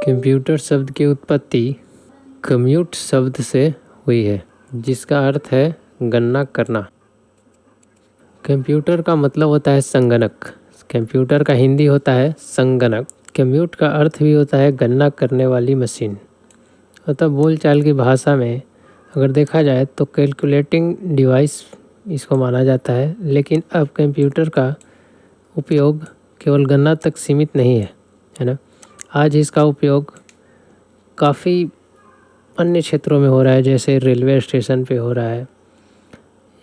Computer शब्द की उत्पत्ति कम्यूट शब्द से हुई है, जिसका अर्थ है गणना करना। कंप्यूटर का मतलब होता है संगणक। कंप्यूटर का हिंदी होता है संगणक। कम्यूट का अर्थ भी होता है गणना करने वाली मशीन। अतः बोलचाल की भाषा में अगर देखा जाए तो कैलकुलेटिंग डिवाइस इसको माना जाता है, लेकिन अब कंप्यूटर का उपयोग केवल गणना तक सीमित नहीं है ना। आज इसका उपयोग काफ़ी अन्य क्षेत्रों में हो रहा है, जैसे रेलवे स्टेशन पे हो रहा है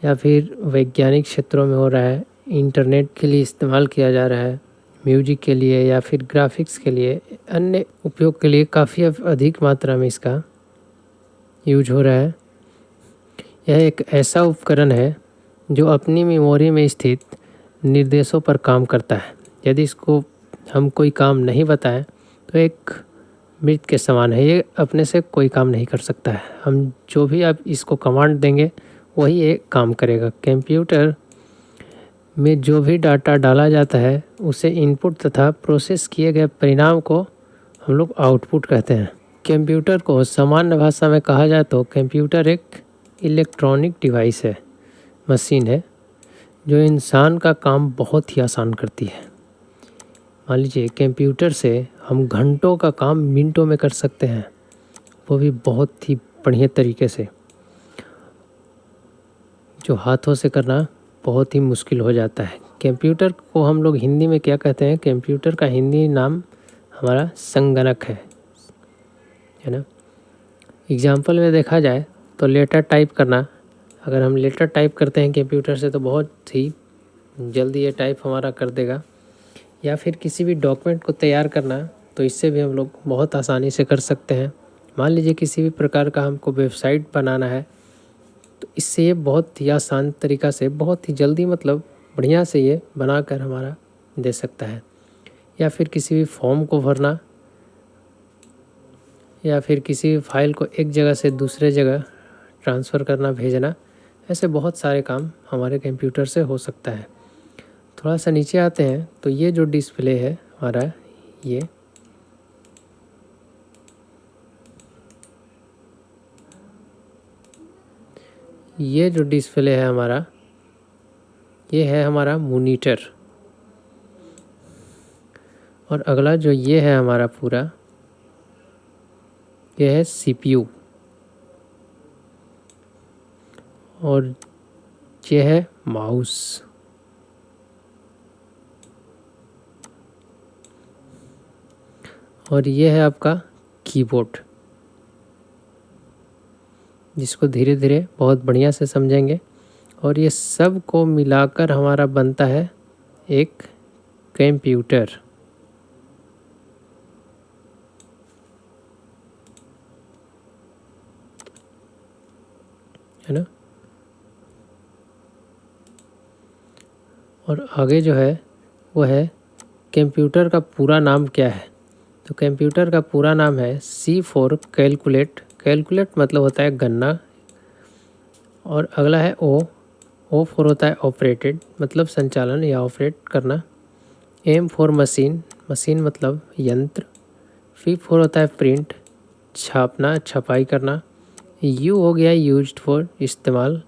या फिर वैज्ञानिक क्षेत्रों में हो रहा है, इंटरनेट के लिए इस्तेमाल किया जा रहा है, म्यूजिक के लिए या फिर ग्राफिक्स के लिए, अन्य उपयोग के लिए काफ़ी अधिक मात्रा में इसका यूज हो रहा है। यह एक ऐसा उपकरण है जो अपनी मेमोरी में स्थित निर्देशों पर काम करता है। यदि इसको हम कोई काम नहीं बताएं तो एक मृत के समान है, ये अपने से कोई काम नहीं कर सकता है। हम जो भी आप इसको कमांड देंगे वही ये काम करेगा। कंप्यूटर में जो भी डाटा डाला जाता है उसे इनपुट तथा प्रोसेस किए गए परिणाम को हम लोग आउटपुट कहते हैं। कंप्यूटर को सामान्य भाषा में कहा जाए तो कंप्यूटर एक इलेक्ट्रॉनिक डिवाइस है, मशीन है, जो इंसान का काम बहुत ही आसान करती है। मान लीजिए कंप्यूटर से हम घंटों का काम मिनटों में कर सकते हैं, वो भी बहुत ही बढ़िया तरीके से, जो हाथों से करना बहुत ही मुश्किल हो जाता है। कंप्यूटर को हम लोग हिंदी में क्या कहते हैं? कंप्यूटर का हिंदी नाम हमारा संगणक है ना। एग्जाम्पल में देखा जाए तो लेटर टाइप करना, अगर हम लेटर टाइप करते हैं कंप्यूटर से तो बहुत ही जल्दी ये टाइप हमारा कर देगा। या फिर किसी भी डॉक्यूमेंट को तैयार करना, तो इससे भी हम लोग बहुत आसानी से कर सकते हैं। मान लीजिए किसी भी प्रकार का हमको वेबसाइट बनाना है, तो इससे ये बहुत ही आसान तरीक़ा से, बहुत ही जल्दी, मतलब बढ़िया से ये बनाकर हमारा दे सकता है। या फिर किसी भी फॉर्म को भरना, या फिर किसी भी फाइल को एक जगह से दूसरे जगह ट्रांसफ़र करना, भेजना, ऐसे बहुत सारे काम हमारे कंप्यूटर से हो सकता है। थोड़ा सा नीचे आते हैं तो ये जो डिस्प्ले है हमारा, ये जो डिस्प्ले है हमारा, ये है हमारा मॉनिटर। और अगला जो ये है हमारा पूरा, ये है सीपीयू। और ये है माउस। और ये है आपका कीबोर्ड, जिसको धीरे धीरे बहुत बढ़िया से समझेंगे। और ये सब को मिलाकर हमारा बनता है एक कंप्यूटर, है ना। और आगे जो है वो है कंप्यूटर का पूरा नाम क्या है। तो कंप्यूटर का पूरा नाम है C फॉर कैलकुलेट। कैलकुलेट मतलब होता है गणना। और अगला है O फॉर होता है ऑपरेटेड, मतलब संचालन या ऑपरेट करना। M फॉर मशीन, मशीन मतलब यंत्र। P फॉर होता है प्रिंट, छापना, छपाई करना। U हो गया यूज्ड फॉर, इस्तेमाल,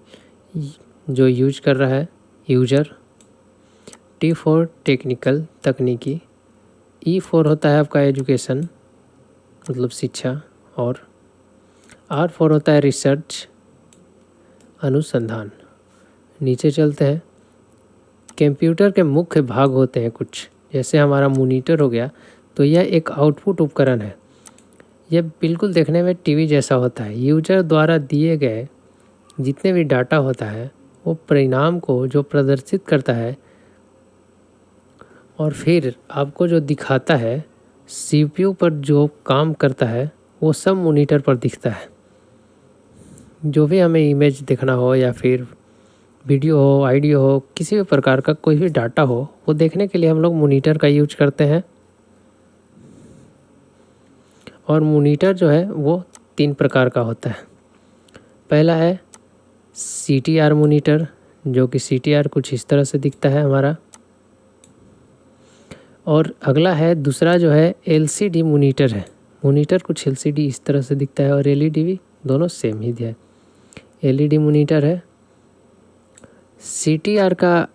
जो यूज कर रहा है, यूजर। T फॉर टेक्निकल, तकनीकी। E फॉर होता है आपका एजुकेशन, मतलब शिक्षा। और R फॉर होता है रिसर्च, अनुसंधान। नीचे चलते हैं। कंप्यूटर के मुख्य भाग होते हैं कुछ, जैसे हमारा मॉनिटर हो गया, तो यह एक आउटपुट उपकरण है। यह बिल्कुल देखने में टीवी जैसा होता है। यूजर द्वारा दिए गए जितने भी डाटा होता है वो परिणाम को जो प्रदर्शित करता है और फिर आपको जो दिखाता है, सीपीयू पर जो काम करता है वो सब मॉनिटर पर दिखता है। जो भी हमें इमेज देखना हो या फिर वीडियो हो, ऑडियो हो, किसी भी प्रकार का कोई भी डाटा हो, वो देखने के लिए हम लोग मॉनिटर का यूज करते हैं। और मॉनिटर जो है वो 3 प्रकार का होता है। पहला है CTR मॉनिटर, जो कि CTR कुछ इस तरह से दिखता है हमारा। और अगला है दूसरा जो है LCD मॉनिटर है, मॉनिटर कुछ एलसीडी इस तरह से दिखता है और एलईडी भी दोनों सेम ही दिया है। एलईडी मॉनिटर है। सीटीआर का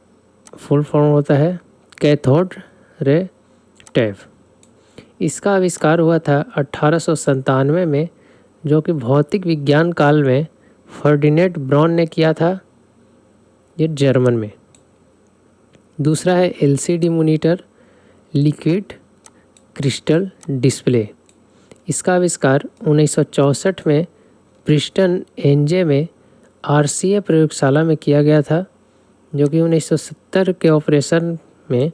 फुल फॉर्म होता है कैथोड रे टैब। इसका आविष्कार हुआ था 1897 में, जो कि भौतिक विज्ञान काल में फर्डिनेंड ब्राउन ने किया था, ये जर्मन में। दूसरा है LCD monitor liquid crystal display. इसका आविष्कार 1964 में प्रिस्टन एनजे में आरसीए प्रयोगशाला में किया गया था, जो कि 1970 के ऑपरेशन में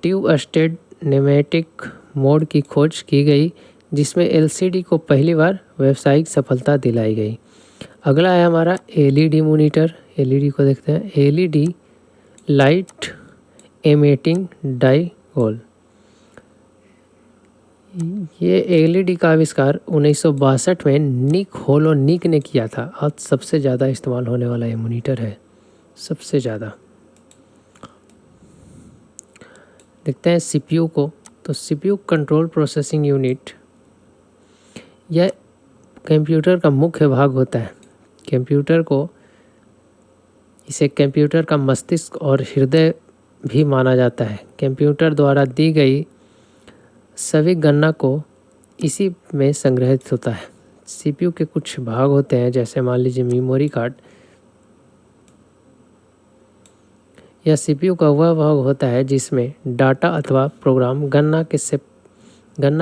ट्यूब स्टेट नेमेटिक मोड की खोज की गई, जिसमें एलसीडी को पहली बार व्यावसायिक सफलता दिलाई गई। अगला है हमारा एलईडी मॉनिटर। एलईडी को देखते हैं। LED light emitting diode. ये एलईडी का आविष्कार 1962 में निक होलोनिक ने किया था। आज सबसे ज़्यादा इस्तेमाल होने वाला ये मॉनिटर है, सबसे ज़्यादा। देखते हैं सीपीयू को। तो सीपीयू कंट्रोल प्रोसेसिंग यूनिट, यह कंप्यूटर का मुख्य भाग होता है। कंप्यूटर को, इसे कंप्यूटर का मस्तिष्क और हृदय भी माना जाता है। कंप्यूटर द्वारा दी गई सभी गणना को इसी में संग्रहित होता है। सीपीयू के कुछ भाग होते हैं, जैसे मान लीजिए मेमोरी कार्ड। यह सीपीयू का वह भाग होता है जिसमें डाटा अथवा प्रोग्राम गणना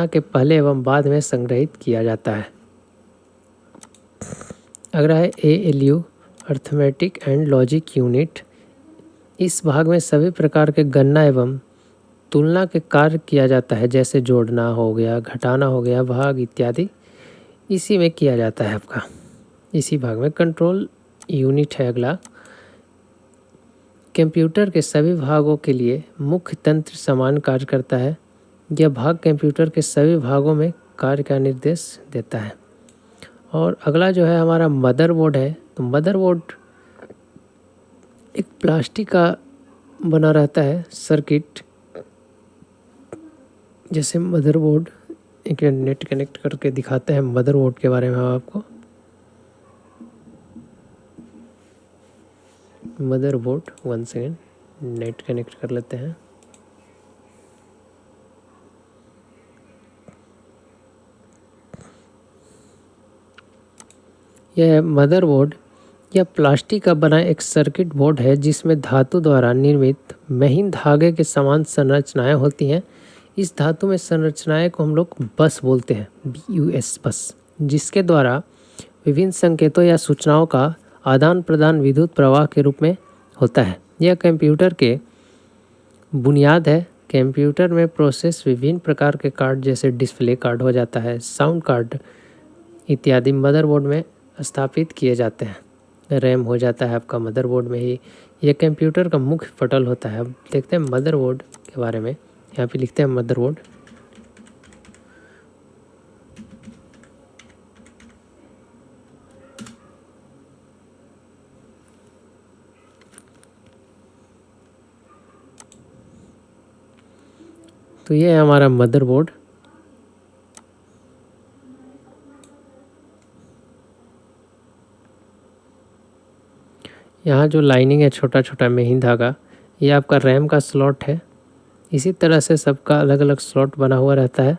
के पहले एवं बाद में संग्रहित किया जाता है। अगला है ALU arithmetic and logic unit. इस भाग में सभी प्रकार के गणना एवं तुलना के कार्य किया जाता है, जैसे जोड़ना हो गया, घटाना हो गया, भाग इत्यादि इसी में किया जाता है आपका, इसी भाग में। कंट्रोल यूनिट है अगला। कंप्यूटर के सभी भागों के लिए मुख्य तंत्र समान कार्य करता है। यह भाग कंप्यूटर के सभी भागों में कार्य का निर्देश देता है। और अगला जो है हमारा मदरबोर्ड है। तो मदरबोर्ड एक प्लास्टिक का बना रहता है सर्किट, जैसे मदरबोर्ड। एक नेट कनेक्ट करके दिखाते हैं मदरबोर्ड के बारे में हम आपको। मदरबोर्ड, 1 सेकेंड, नेट कनेक्ट कर लेते हैं। यह मदरबोर्ड या प्लास्टिक का बना एक सर्किट बोर्ड है, जिसमें धातु द्वारा निर्मित महीन धागे के समान संरचनाएं होती हैं। इस धातु में संरचनाएं को हम लोग बस बोलते हैं, BUS बस, जिसके द्वारा विभिन्न संकेतों या सूचनाओं का आदान प्रदान विद्युत प्रवाह के रूप में होता है। यह कंप्यूटर के बुनियाद है। कंप्यूटर में प्रोसेस विभिन्न प्रकार के कार्ड, जैसे डिस्प्ले कार्ड हो जाता है, साउंड कार्ड इत्यादि मदरबोर्ड में स्थापित किए जाते हैं। रैम हो जाता है आपका मदरबोर्ड में ही। यह कंप्यूटर का मुख्य पटल होता है। अब देखते हैं मदरबोर्ड के बारे में। यहाँ पे लिखते हैं मदरबोर्ड। तो ये है हमारा मदरबोर्ड। यहाँ जो लाइनिंग है, छोटा छोटा महीन धागा, ये आपका रैम का स्लॉट है। इसी तरह से सबका अलग अलग स्लॉट बना हुआ रहता है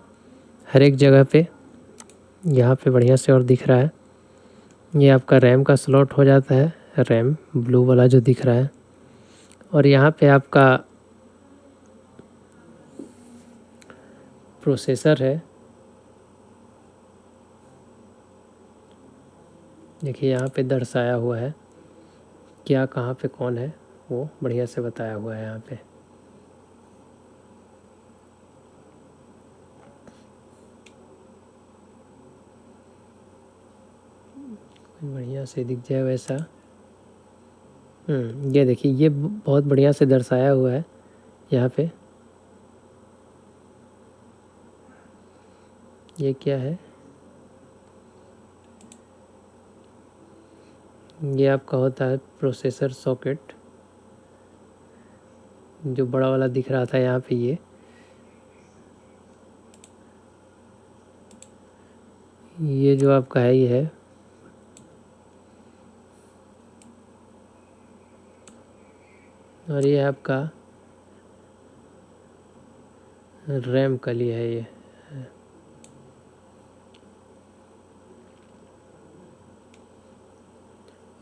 हर एक जगह पे। यहाँ पे बढ़िया से और दिख रहा है, ये आपका रैम का स्लॉट हो जाता है, रैम ब्लू वाला जो दिख रहा है। और यहाँ पे आपका प्रोसेसर है। देखिए यहाँ पे दर्शाया हुआ है क्या, कहाँ पे कौन है, वो बढ़िया से बताया हुआ है यहाँ पे। बढ़िया से दिख जाए वैसा। ये देखिए, ये बहुत बढ़िया से दर्शाया हुआ है यहाँ पे। ये क्या है, ये आपका होता है प्रोसेसर सॉकेट, जो बड़ा वाला दिख रहा था यहाँ पे। ये जो आपका है ये है और ये आपका रैम का लिए है ये।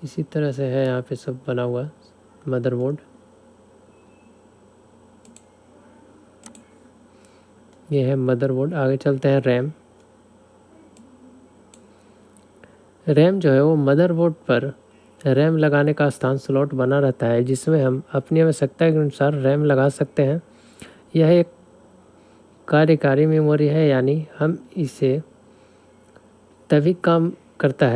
इसी तरह से है यहाँ पे सब बना हुआ मदरबोर्ड। ये है मदरबोर्ड। आगे चलते हैं रैम। रैम जो है वो मदरबोर्ड पर रैम लगाने का स्थान स्लॉट बना रहता है जिसमें हम अपनी आवश्यकता के अनुसार रैम लगा सकते हैं। यह एक कार्यकारी मेमोरी है, यानी हम इसे तभी काम करता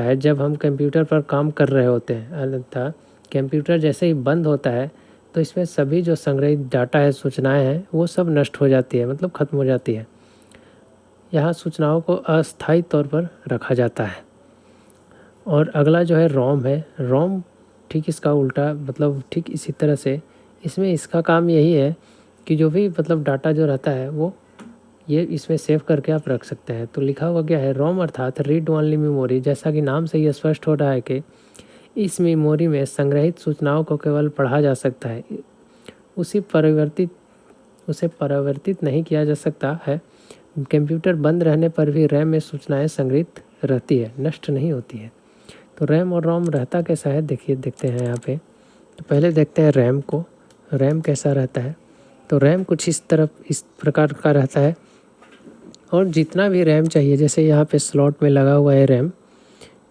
है जब हम कंप्यूटर पर काम कर रहे होते हैं। अन्यथा कंप्यूटर जैसे ही बंद होता है तो इसमें सभी जो संग्रहित डाटा है, सूचनाएं हैं, वो सब नष्ट हो जाती है, मतलब ख़त्म हो जाती है। यहाँ सूचनाओं को अस्थायी तौर पर रखा जाता है। और अगला जो है रोम है। रोम ठीक इसका उल्टा, मतलब ठीक इसी तरह से इसमें इसका काम यही है कि जो भी मतलब डाटा जो रहता है वो ये इसमें सेव करके आप रख सकते हैं। तो लिखा हुआ क्या है, रोम अर्थात रीड ओनली मेमोरी। जैसा कि नाम से ये स्पष्ट हो रहा है कि इस मेमोरी में संग्रहित सूचनाओं को केवल पढ़ा जा सकता है, उसे परिवर्तित नहीं किया जा सकता है। कंप्यूटर बंद रहने पर भी रैम में सूचनाएं संग्रहित रहती है, नष्ट नहीं होती है। तो रैम और रोम रहता कैसा है देखते हैं यहाँ पे। तो पहले देखते हैं रैम को। रैम कैसा रहता है, तो रैम कुछ इस प्रकार का रहता है। और जितना भी रैम चाहिए, जैसे यहाँ पे स्लॉट में लगा हुआ है रैम,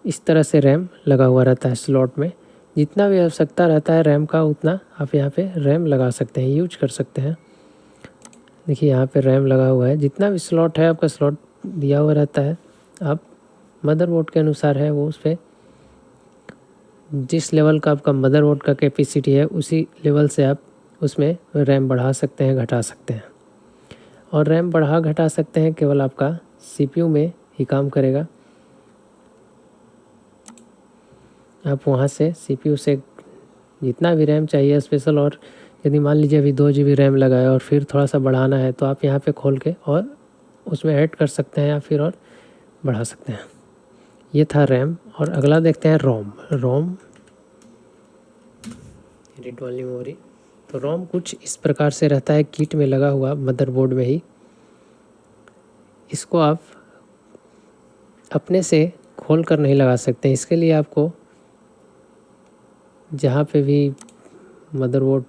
इस तरह से रैम लगा हुआ रहता है स्लॉट में। जितना भी आवश्यकता रहता है रैम का उतना आप यहाँ पे रैम लगा सकते हैं, यूज कर सकते हैं। देखिए यहाँ पे रैम लगा हुआ है। जितना भी स्लॉट है आपका स्लॉट दिया हुआ रहता है, आप मदरबोर्ड के अनुसार है वो उस पर जिस लेवल का आपका मदरबोर्ड का कैपेसिटी है उसी लेवल से आप उसमें रैम बढ़ा सकते हैं, घटा सकते हैं। और रैम बढ़ा घटा सकते हैं केवल आपका सीपीयू में ही काम करेगा। आप वहाँ से सीपीयू से जितना भी रैम चाहिए स्पेशल, और यदि मान लीजिए अभी 2 GB रैम लगाए और फिर थोड़ा सा बढ़ाना है तो आप यहाँ पे खोल के और उसमें ऐड कर सकते हैं या फिर और बढ़ा सकते हैं। ये था रैम। और अगला देखते हैं रोम। Read only memory. तो रोम कुछ इस प्रकार से रहता है, किट में लगा हुआ मदरबोर्ड में ही। इसको आप अपने से खोल कर नहीं लगा सकते। इसके लिए आपको जहाँ पे भी मदरबोर्ड,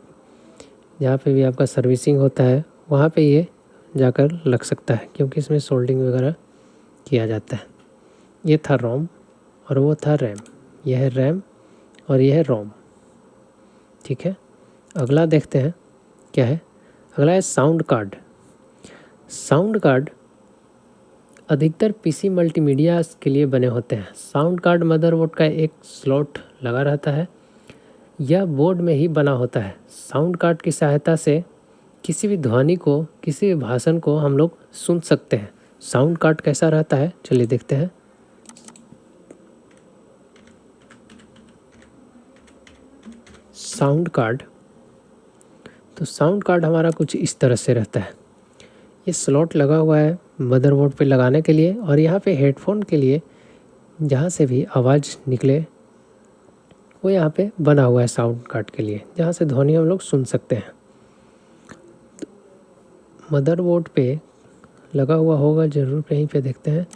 जहाँ पे भी आपका सर्विसिंग होता है वहाँ पे ये जाकर लग सकता है, क्योंकि इसमें सोल्डिंग वगैरह किया जाता है। ये था रोम और वो था रैम। यह है रैम और यह है रोम, ठीक है। अगला देखते हैं क्या है। अगला है साउंड कार्ड। साउंड कार्ड अधिकतर पीसी मल्टीमीडिया के लिए बने होते हैं। साउंड कार्ड मदरबोर्ड का एक स्लॉट लगा रहता है, यह बोर्ड में ही बना होता है। साउंड कार्ड की सहायता से किसी भी ध्वनि को, किसी भी भाषण को हम लोग सुन सकते हैं। साउंड कार्ड कैसा रहता है चलिए देखते हैं। साउंड कार्ड, तो साउंड कार्ड हमारा कुछ इस तरह से रहता है। ये स्लॉट लगा हुआ है मदरबोर्ड पे लगाने के लिए, और यहाँ पे हेडफोन के लिए जहाँ से भी आवाज़ निकले वो यहाँ पे बना हुआ है साउंड कार्ड के लिए, जहाँ से ध्वनि हम लोग सुन सकते हैं। तो मदरबोर्ड पे लगा हुआ होगा ज़रूर, कहीं पे देखते हैं।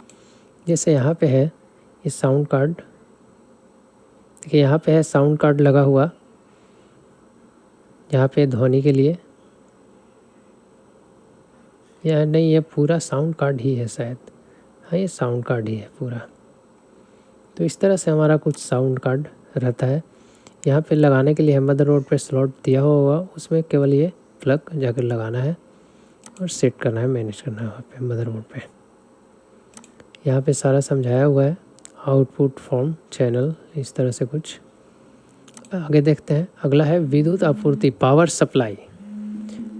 जैसे यहाँ पे है ये साउंड कार्ड, देखिए यहाँ पे है साउंड कार्ड लगा हुआ, यहाँ पे ध्वनि के लिए। या नहीं, ये पूरा साउंड कार्ड ही है शायद। हाँ, ये साउंड कार्ड ही है पूरा। तो इस तरह से हमारा कुछ साउंड कार्ड रहता है। यहाँ पे लगाने के लिए मदरबोर्ड पे स्लॉट दिया हुआ होगा, उसमें केवल ये प्लग जाकर लगाना है और सेट करना है, मैनेज करना है वहाँ पे मदरबोर्ड पे। यहाँ पे सारा समझाया हुआ है, आउटपुट फॉर्म चैनल, इस तरह से कुछ। आगे देखते हैं। अगला है विद्युत आपूर्ति, पावर सप्लाई।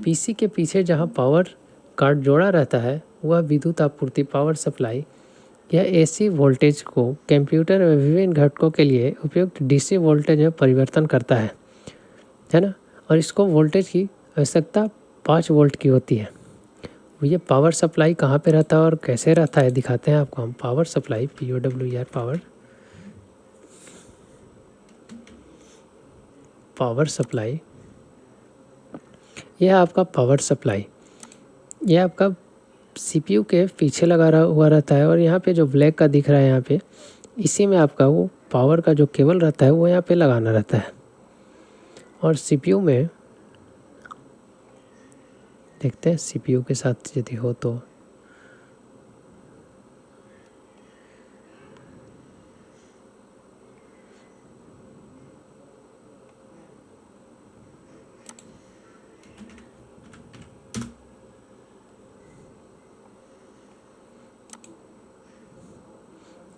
पीसी के पीछे जहाँ पावर कार्ड जोड़ा रहता है वह विद्युत आपूर्ति, पावर सप्लाई। यह एसी वोल्टेज को कंप्यूटर में विभिन्न घटकों के लिए उपयुक्त डीसी वोल्टेज में परिवर्तन करता है ना। और इसको वोल्टेज की आवश्यकता 5 वोल्ट की होती है। ये पावर सप्लाई कहाँ पे रहता है और कैसे रहता है दिखाते हैं आपको हम। Power supply POWER power supply, यह आपका पावर सप्लाई, यह आपका CPU के पीछे लगा हुआ रहता है और यहाँ पे जो ब्लैक का दिख रहा है यहाँ पे, इसी में आपका वो पावर का जो केबल रहता है वो यहाँ पे लगाना रहता है। और CPU में देखते हैं CPU के साथ यदि हो तो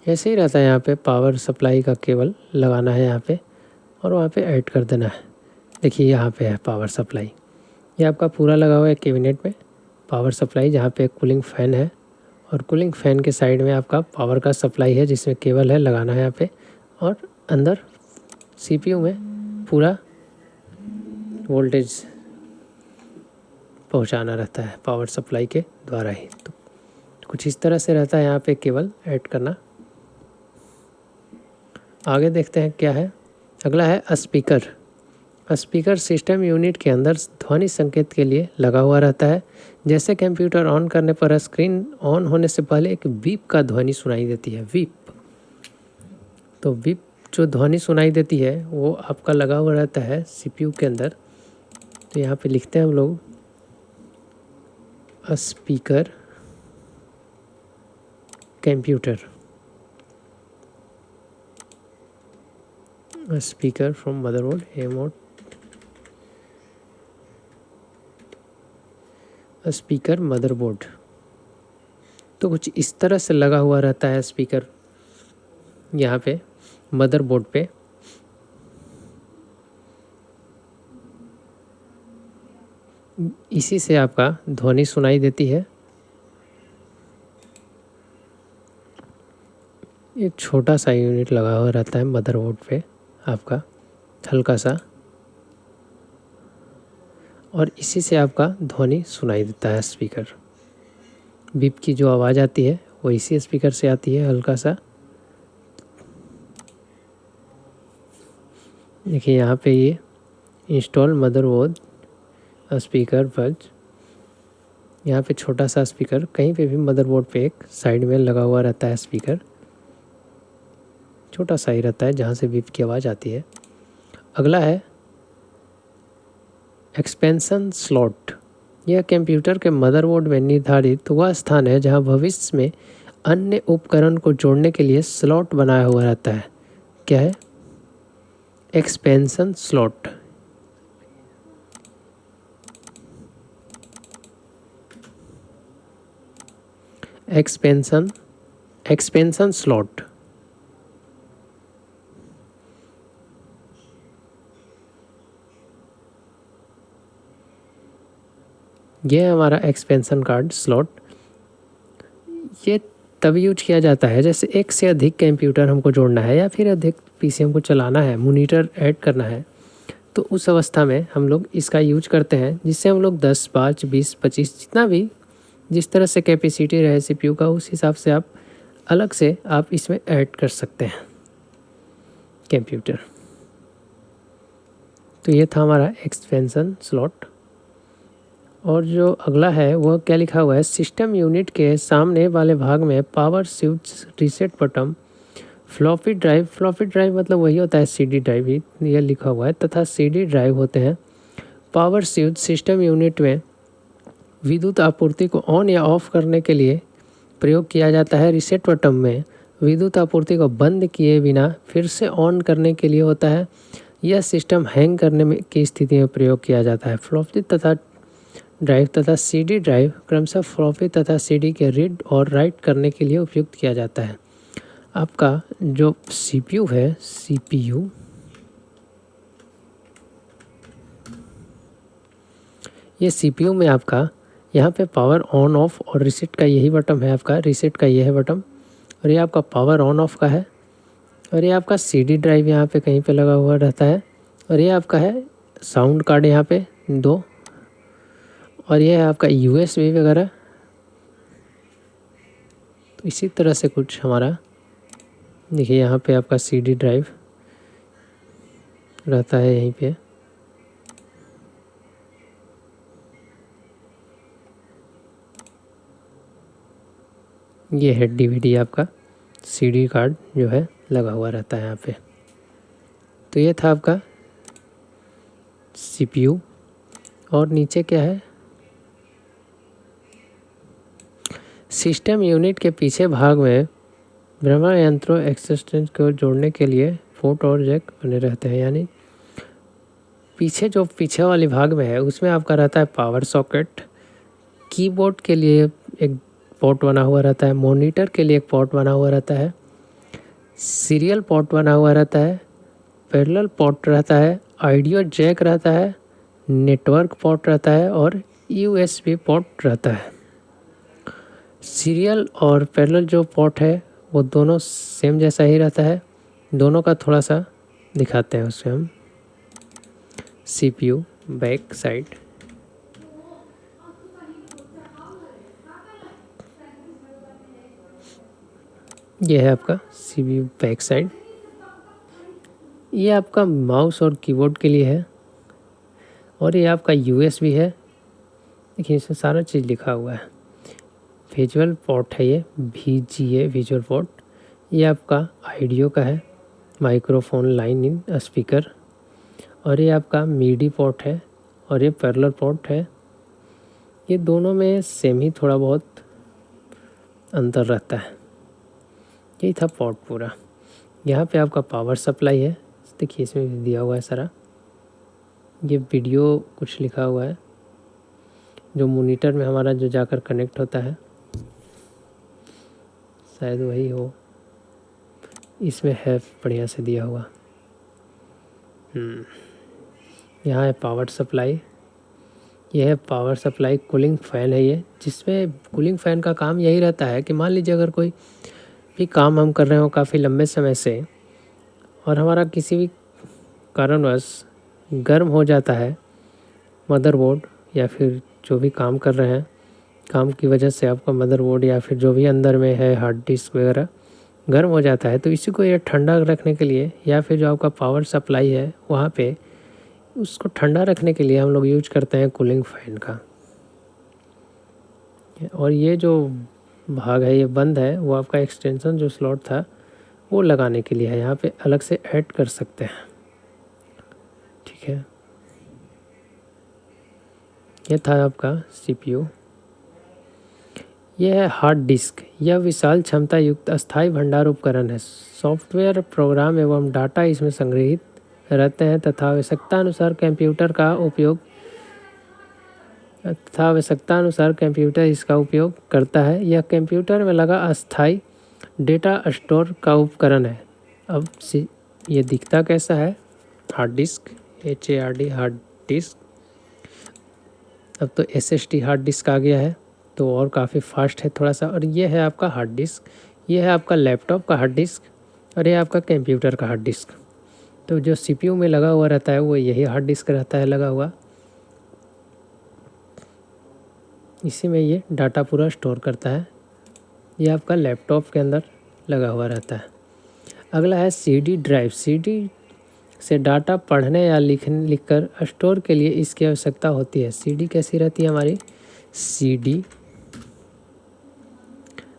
ऐसे ही रहता है। यहाँ पे पावर सप्लाई का केबल लगाना है यहाँ पे और वहाँ पे ऐड कर देना है। देखिए यहाँ पे है पावर सप्लाई, ये आपका पूरा लगा हुआ है कैबिनेट में पावर सप्लाई, जहाँ पे कूलिंग फ़ैन है और कूलिंग फ़ैन के साइड में आपका पावर का सप्लाई है जिसमें केबल है लगाना है यहाँ पे। और अंदर CPU में पूरा वोल्टेज पहुँचाना रहता है पावर सप्लाई के द्वारा ही। तो कुछ इस तरह से रहता है यहाँ पे केबल ऐड करना। आगे देखते हैं क्या है। अगला है स्पीकर। स्पीकर सिस्टम यूनिट के अंदर ध्वनि संकेत के लिए लगा हुआ रहता है। जैसे कंप्यूटर ऑन करने पर स्क्रीन ऑन होने से पहले एक बीप का ध्वनि सुनाई देती है, बीप। तो बीप जो ध्वनि सुनाई देती है वो आपका लगा हुआ रहता है CPU के अंदर। तो यहाँ पे लिखते हैं हम लोग speaker computer, speaker from motherboard एमोड स्पीकर मदरबोर्ड। तो कुछ इस तरह से लगा हुआ रहता है स्पीकर यहाँ पे मदरबोर्ड पे। इसी से आपका ध्वनि सुनाई देती है। एक छोटा सा यूनिट लगा हुआ रहता है मदरबोर्ड पे आपका, हल्का सा, और इसी से आपका ध्वनि सुनाई देता है स्पीकर। बीप की जो आवाज़ आती है वो इसी स्पीकर से आती है, हल्का सा। देखिए यहाँ पे ये इंस्टॉल मदरबोर्ड स्पीकर बज, यहाँ पे छोटा सा स्पीकर, कहीं पे भी मदरबोर्ड पे एक साइड में लगा हुआ रहता है स्पीकर, छोटा सा ही रहता है जहाँ से बीप की आवाज़ आती है। अगला है एक्सपेंशन स्लॉट। यह कंप्यूटर के मदरबोर्ड में निर्धारित वह स्थान है जहाँ भविष्य में अन्य उपकरण को जोड़ने के लिए स्लॉट बनाया हुआ रहता है। क्या है? Expansion slot. एक्सपेंशन स्लॉट, ये है हमारा एक्सपेंशन कार्ड स्लॉट। ये तब यूज किया जाता है जैसे एक से अधिक कंप्यूटर हमको जोड़ना है या फिर अधिक PC हमको चलाना है, मॉनिटर ऐड करना है, तो उस अवस्था में हम लोग इसका यूज करते हैं, जिससे हम लोग 10, 5, 20, 25 जितना भी जिस तरह से कैपेसिटी रहे CPU का, उस हिसाब से आप अलग से आप इसमें ऐड कर सकते हैं कंप्यूटर। तो ये था हमारा एक्सपेंशन स्लॉट। और जो अगला है वह क्या लिखा हुआ है, सिस्टम यूनिट के सामने वाले भाग में power switch, reset button, floppy drive मतलब वही होता है CD ड्राइव ही, यह लिखा हुआ है, तथा CD ड्राइव होते हैं। पावर स्विच सिस्टम यूनिट में विद्युत आपूर्ति को ऑन या ऑफ करने के लिए प्रयोग किया जाता है। रीसेट बटन में विद्युत आपूर्ति को बंद किए बिना फिर से ऑन करने के लिए होता है। यह सिस्टम हैंग करने में की स्थिति में प्रयोग किया जाता है। फ्लॉपी तथा ड्राइव तथा CD ड्राइव क्रमशः फ्लॉपी तथा CD के रीड और राइट करने के लिए उपयुक्त किया जाता है। आपका जो CPU है, CPU ये CPU में आपका यहाँ पे पावर ऑन ऑफ और रीसेट का यही बटन है आपका, रीसेट का ये है बटन, और ये आपका पावर ऑन ऑफ का है। और ये आपका CD ड्राइव यहाँ पे कहीं पे लगा हुआ रहता है। और ये आपका है साउंड कार्ड यहाँ पे 2, और ये है आपका USB वगैरह तो इसी तरह से कुछ हमारा देखिए यहाँ पे आपका CD ड्राइव रहता है यहीं पे। ये है DVD आपका CD कार्ड जो है लगा हुआ रहता है यहाँ पे। तो ये था आपका CPU। और नीचे क्या है, सिस्टम यूनिट के पीछे भाग में भ्रमण यंत्रों एक्सटेंशन को जोड़ने के लिए पोर्ट और जैक बने रहते हैं। यानी पीछे वाली भाग में है उसमें आपका रहता है पावर सॉकेट, कीबोर्ड के लिए एक पोर्ट बना हुआ रहता है, मॉनिटर के लिए एक पोर्ट बना हुआ रहता है, सीरियल पोर्ट बना हुआ रहता है, पैरेलल पोर्ट रहता है, ऑडियो जैक रहता है, नेटवर्क पोर्ट रहता है और USB पोर्ट रहता है। सीरियल और पैरेलल जो पोर्ट है वो दोनों सेम जैसा ही रहता है। दोनों का थोड़ा सा दिखाते हैं उसमें हम। CPU बैक साइड, ये है आपका CPU बैक साइड। ये आपका माउस और कीबोर्ड के लिए है और ये आपका USB है। देखिए इसमें सारा चीज़ लिखा हुआ है। विजुअल पोर्ट है ये VGA विजुअल पोर्ट। ये आपका ऑडियो का है, माइक्रोफोन लाइन इन स्पीकर। और ये आपका MIDI पोर्ट है और ये पैरेलल पोर्ट है। ये दोनों में सेम ही थोड़ा बहुत अंतर रहता है। यही था पोर्ट पूरा। यहाँ पे आपका पावर सप्लाई है, देखिए इसमें भी दिया हुआ है सारा। ये वीडियो कुछ लिखा हुआ है जो मॉनिटर में हमारा जो जाकर कनेक्ट होता है, शायद वही हो। इसमें है बढ़िया से दिया हुआ। यहाँ है पावर सप्लाई। यह है पावर सप्लाई। कूलिंग फ़ैन है ये, जिसमें कूलिंग फ़ैन का काम यही रहता है कि मान लीजिए अगर कोई भी काम हम कर रहे हो काफ़ी लंबे समय से और हमारा किसी भी कारणवश गर्म हो जाता है मदरबोर्ड, या फिर जो भी काम कर रहे हैं काम की वजह से आपका मदरबोर्ड या फिर जो भी अंदर में है हार्ड डिस्क वगैरह गर्म हो जाता है, तो इसी को ये ठंडा रखने के लिए या फिर जो आपका पावर सप्लाई है वहाँ पे उसको ठंडा रखने के लिए हम लोग यूज करते हैं कूलिंग फ़ैन का। और ये जो भाग है ये बंद है, वो आपका एक्सटेंशन जो स्लॉट था वो लगाने के लिए है। यहाँ पे अलग से ऐड कर सकते हैं, ठीक है। ये था आपका CPU। यह है हार्ड डिस्क। यह विशाल क्षमता युक्त अस्थायी भंडार उपकरण है। सॉफ्टवेयर, प्रोग्राम एवं डाटा इसमें संग्रहित रहते हैं तथा आवश्यकता अनुसार कंप्यूटर इसका उपयोग करता है। यह कंप्यूटर में लगा अस्थायी डेटा स्टोर का उपकरण है। अब ये दिखता कैसा है, hard disk, HARD hard disk. अब तो SSD हार्ड डिस्क आ गया है तो और काफ़ी फास्ट है थोड़ा सा। और ये है आपका हार्ड डिस्क। ये है आपका लैपटॉप का हार्ड डिस्क और ये आपका कंप्यूटर का हार्ड डिस्क। तो जो CPU में लगा हुआ रहता है वो यही हार्ड डिस्क रहता है लगा हुआ। इसी में ये डाटा पूरा स्टोर करता है। ये आपका लैपटॉप के अंदर लगा हुआ रहता है। अगला है CD ड्राइव। CD से डाटा पढ़ने या लिखकर स्टोर के लिए इसकी आवश्यकता होती है। CD कैसी रहती है हमारी,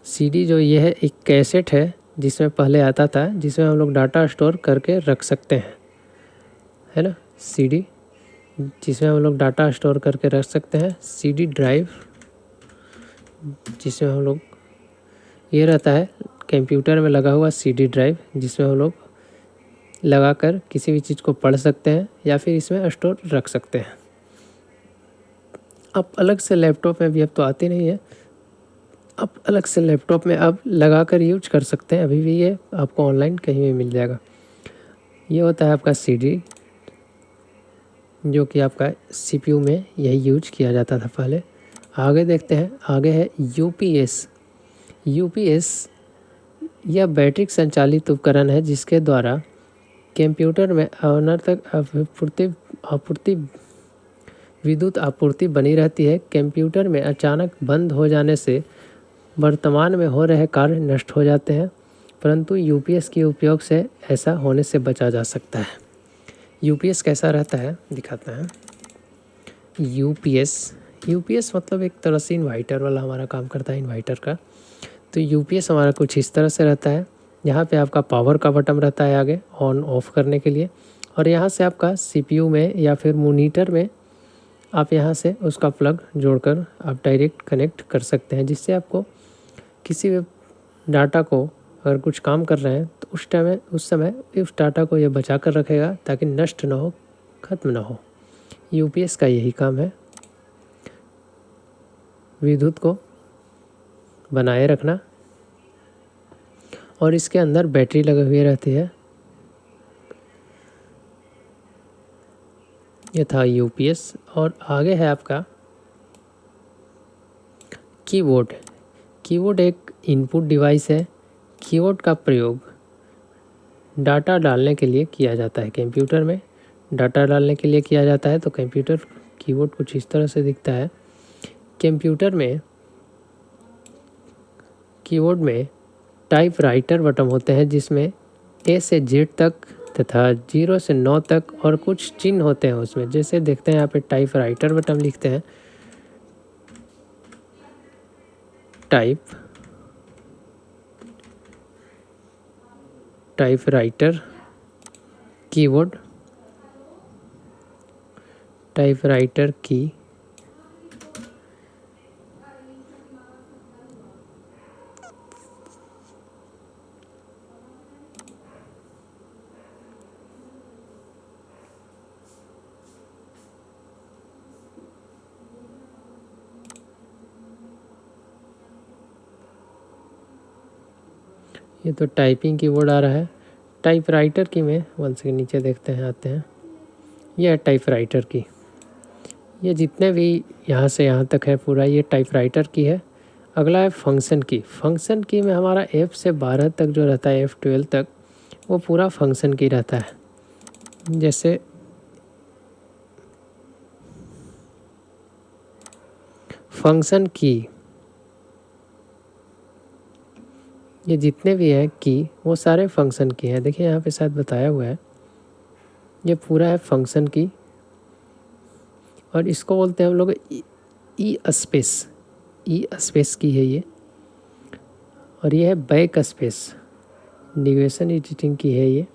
CD जो ये है एक कैसेट है जिसमें पहले आता था, जिसमें हम लोग डाटा स्टोर करके रख सकते हैं, है ना। CD जिसमें हम लोग डाटा स्टोर करके रख सकते हैं। CD ड्राइव जिसमें हम लोग, ये रहता है कंप्यूटर में लगा हुआ CD ड्राइव जिसमें हम लोग लगाकर किसी भी चीज़ को पढ़ सकते हैं या फिर इसमें स्टोर रख सकते हैं। अब अलग से लैपटॉप में भी अब तो आती नहीं है, अब अलग से लैपटॉप में अब लगाकर यूज कर सकते हैं। अभी भी ये आपको ऑनलाइन कहीं भी मिल जाएगा। ये होता है आपका CD जो कि आपका CPU में यही यूज किया जाता था पहले। आगे देखते हैं, आगे है UPS। यह बैटरी संचालित उपकरण है जिसके द्वारा कंप्यूटर में अनवरत विद्युत आपूर्ति बनी रहती है। कंप्यूटर में अचानक बंद हो जाने से वर्तमान में हो रहे कार्य नष्ट हो जाते हैं, परंतु यूपीएस के उपयोग से ऐसा होने से बचा जा सकता है। यूपीएस कैसा रहता है दिखाते हैं। यूपीएस मतलब एक तरह से इन्वर्टर वाला हमारा काम करता है, इन्वर्टर का। तो यूपीएस हमारा कुछ इस तरह से रहता है। यहाँ पे आपका पावर का बटन रहता है आगे ऑन ऑफ करने के लिए, और यहाँ से आपका सीपीयू में या फिर मॉनिटर में आप यहाँ से उसका प्लग जोड़कर आप डायरेक्ट कनेक्ट कर सकते हैं, जिससे आपको किसी भी डाटा को अगर कुछ काम कर रहे हैं तो उस समय उस डाटा को ये बचा कर रखेगा ताकि नष्ट ना हो, ख़त्म ना हो। यूपीएस का यही काम है, विद्युत को बनाए रखना। और इसके अंदर बैटरी लगी हुई रहती है। ये था यूपीएस। और आगे है आपका कीबोर्ड। कीबोर्ड एक इनपुट डिवाइस है। कीबोर्ड का प्रयोग डाटा डालने के लिए किया जाता है। कंप्यूटर में डाटा डालने के लिए किया जाता है। तो कंप्यूटर कीबोर्ड कुछ इस तरह से दिखता है। कंप्यूटर में कीबोर्ड में टाइप राइटर बटन होते हैं, जिसमें ए से जेड तक तथा 0 से 9 तक और कुछ चिन्ह होते हैं उसमें। जैसे देखते हैं यहाँ पे टाइप राइटर बटन लिखते हैं, type writer keyboard, type writer की ये तो टाइपिंग कीबोर्ड आ रहा है। टाइप राइटर की में वन से नीचे देखते हैं, आते हैं। यह है टाइप राइटर की। ये जितने भी यहाँ से यहाँ तक है पूरा ये टाइप राइटर की है। अगला है फंक्शन की। फंक्शन की में हमारा F से 12 तक जो रहता है, F12 तक, वो पूरा फंक्शन की रहता है। जैसे फंक्शन की, ये जितने भी हैं की वो सारे फंक्शन की हैं। देखिए यहाँ पे शायद बताया हुआ है, ये पूरा है फंक्शन की। और इसको बोलते हैं हम लोग ई स्पेस की है ये। और ये है बैक स्पेस, नेविगेशन एडिटिंग की है ये,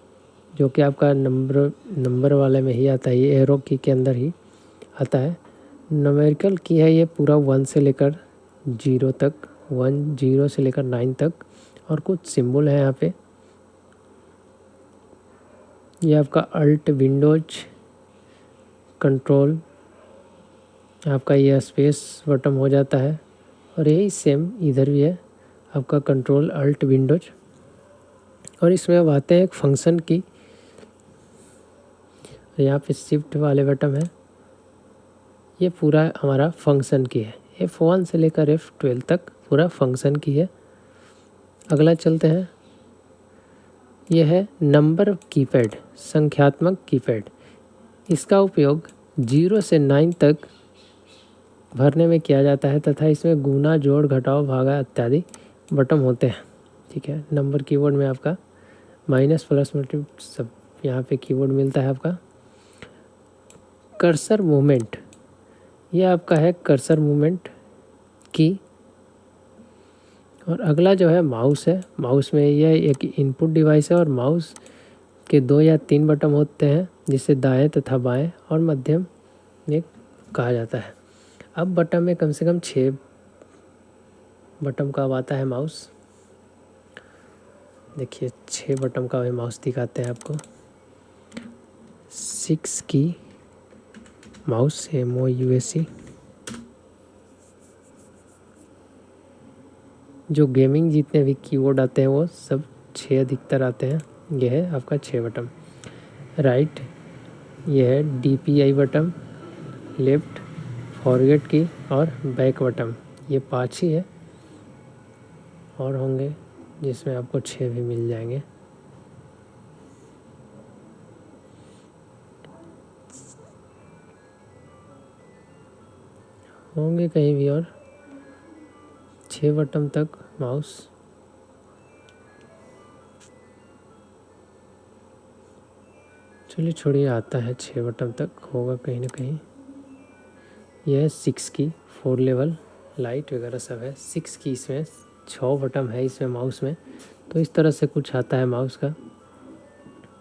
जो कि आपका नंबर वाले में ही आता है। ये एरो की के अंदर ही आता है। न्यूमेरिकल की है ये पूरा 1 से लेकर 0 तक, 0 से लेकर 9 तक। और कुछ सिंबल है यहाँ पे। ये आपका अल्ट विंडोज कंट्रोल, आपका ये स्पेस बटन हो जाता है। और यही सेम इधर भी है आपका कंट्रोल अल्ट विंडोज। और इसमें अब आते हैं एक फंक्शन की। यहाँ पे शिफ्ट वाले बटन है, ये पूरा हमारा फंक्शन की है। F1 से लेकर F12 तक पूरा फंक्शन की है। अगला चलते हैं, यह है नंबर कीपैड, संख्यात्मक कीपैड। इसका उपयोग 0 से 9 तक भरने में किया जाता है तथा इसमें गुना, जोड़, घटाव, भागा इत्यादि बटन होते हैं। ठीक है, नंबर कीबोर्ड में आपका माइनस, प्लस, मल्टीप्ल सब यहाँ पे कीबोर्ड मिलता है आपका। कर्सर मूवमेंट, ये आपका है कर्सर मूवमेंट की। और अगला जो है माउस है। माउस में यह एक इनपुट डिवाइस है और माउस के 2 या 3 बटन होते हैं, जिसे दाएं तथा बाएं और मध्यम में कहा जाता है। अब बटन में कम से कम 6 बटन का आता है माउस। देखिए 6 बटन का भी माउस दिखाते हैं आपको। 6 की माउस, MOUSE। जो गेमिंग जितने भी कीबोर्ड आते हैं वो सब 6 अधिकतर आते हैं। यह है आपका 6 बटन। राइट, यह है DPI बटन। लेफ्ट फॉरवर्ड की और बैक बटन, ये 5 ही है। और होंगे जिसमें आपको 6 भी मिल जाएंगे। होंगे कहीं भी और 6 बटन तक माउस। चलिए छोड़िए, आता है 6 बटन तक होगा कहीं ना कहीं। यह है 6 की, 4 लेवल लाइट वगैरह सब है। 6 की इसमें 6 बटन है इसमें माउस में। तो इस तरह से कुछ आता है माउस का,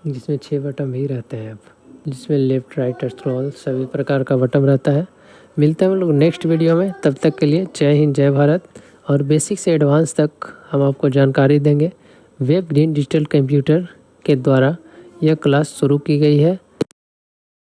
जिसमें 6 बटन भी रहते हैं अब, जिसमें लेफ़्ट राइट स्क्रॉल सभी प्रकार का बटन रहता है। मिलते हैं हम लोग नेक्स्ट वीडियो में, तब तक के लिए जय हिंद जय भारत। और बेसिक से एडवांस तक हम आपको जानकारी देंगे। वेब ग्रीन डिजिटल कंप्यूटर के द्वारा यह क्लास शुरू की गई है।